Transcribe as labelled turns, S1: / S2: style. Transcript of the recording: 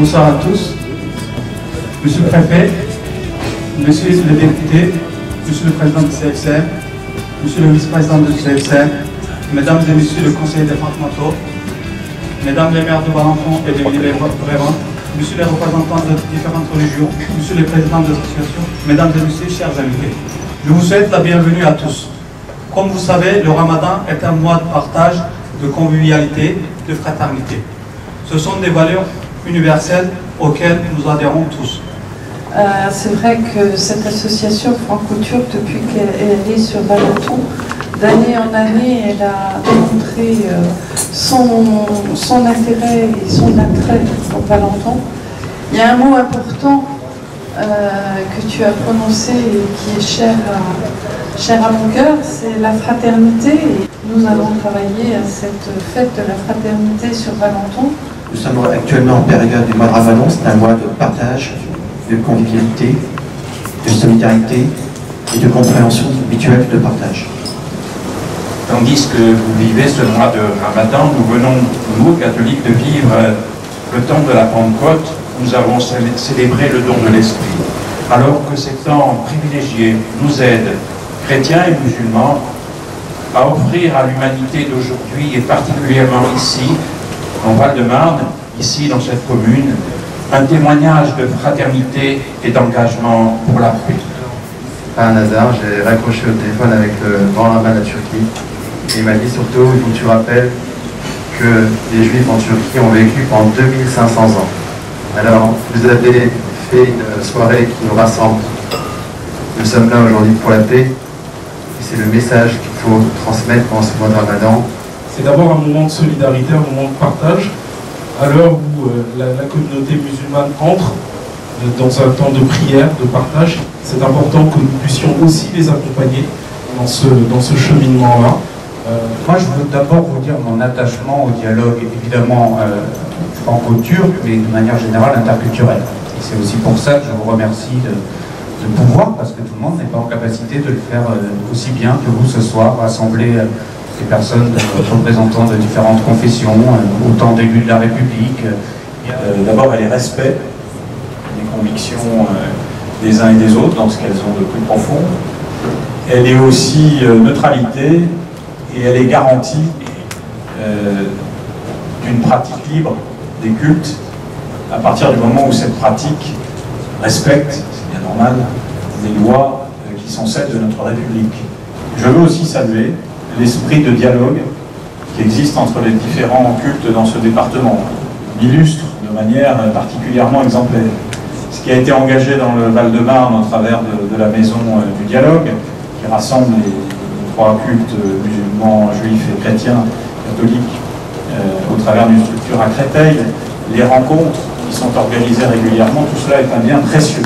S1: Bonsoir à tous. Monsieur le préfet, monsieur le député, monsieur le président du CFCM, monsieur le vice-président du CFCM, mesdames et messieurs les conseillers départementaux, mesdames les maires de Valenton et de Villiers-Brévin, monsieur les représentants de différentes religions, monsieur les présidents des associations, mesdames et messieurs, chers invités. Je vous souhaite la bienvenue à tous. Comme vous savez, le Ramadan est un mois de partage, de convivialité, de fraternité. Ce sont des valeurs universelles auxquelles nous adhérons tous.
S2: C'est vrai que cette association franco-turque, depuis qu'elle est sur Valenton, d'année en année, elle a démontré son intérêt et son attrait pour Valenton. Il y a un mot important que tu as prononcé et qui est cher à mon cœur, c'est la fraternité. Et nous allons travailler à cette fête de la fraternité sur Valenton.
S3: Nous sommes actuellement en période du mois de Ramadan, c'est un mois de partage, de convivialité, de solidarité et de compréhension mutuelle de partage.
S4: Tandis que vous vivez ce mois de Ramadan, nous venons, nous, catholiques, de vivre le temps de la Pentecôte. Nous avons célébré le don de l'Esprit. Alors que ces temps privilégiés nous aident, chrétiens et musulmans, à offrir à l'humanité d'aujourd'hui, et particulièrement ici, en Val-de-Marne, ici dans cette commune, un témoignage de fraternité et d'engagement pour la paix.
S5: Pas un hasard, j'ai raccroché au téléphone avec le grand rabbin de la Turquie et il m'a dit surtout, il faut que tu rappelles que les Juifs en Turquie ont vécu pendant 2500 ans. Alors, vous avez fait une soirée qui nous rassemble. Nous sommes là aujourd'hui pour la paix et c'est le message qu'il faut transmettre pendant ce mois de Ramadan.
S6: C'est d'abord un moment de solidarité, un moment de partage, à l'heure où la communauté musulmane entre dans un temps de prière, de partage. C'est important que nous puissions aussi les accompagner dans ce cheminement-là.
S7: Moi, je veux d'abord vous dire mon attachement au dialogue, évidemment franco-turc, mais de manière générale interculturelle. Et c'est aussi pour ça que je vous remercie de pouvoir, parce que tout le monde n'est pas en capacité de le faire aussi bien que vous ce soir, rassembler des personnes représentant de différentes confessions, autant d'élus de la République.
S8: D'abord, elle est respect des convictions des uns et des autres dans ce qu'elles ont de plus profond. Elle est aussi neutralité et elle est garantie d'une pratique libre des cultes à partir du moment où cette pratique respecte, c'est bien normal, les lois qui sont celles de notre République. Je veux aussi saluer l'esprit de dialogue qui existe entre les différents cultes dans ce département. Il illustre de manière particulièrement exemplaire ce qui a été engagé dans le Val-de-Marne au travers de la Maison du Dialogue, qui rassemble les trois cultes musulmans, juifs et chrétiens, catholiques, au travers d'une structure à Créteil. Les rencontres qui sont organisées régulièrement, tout cela est un bien précieux.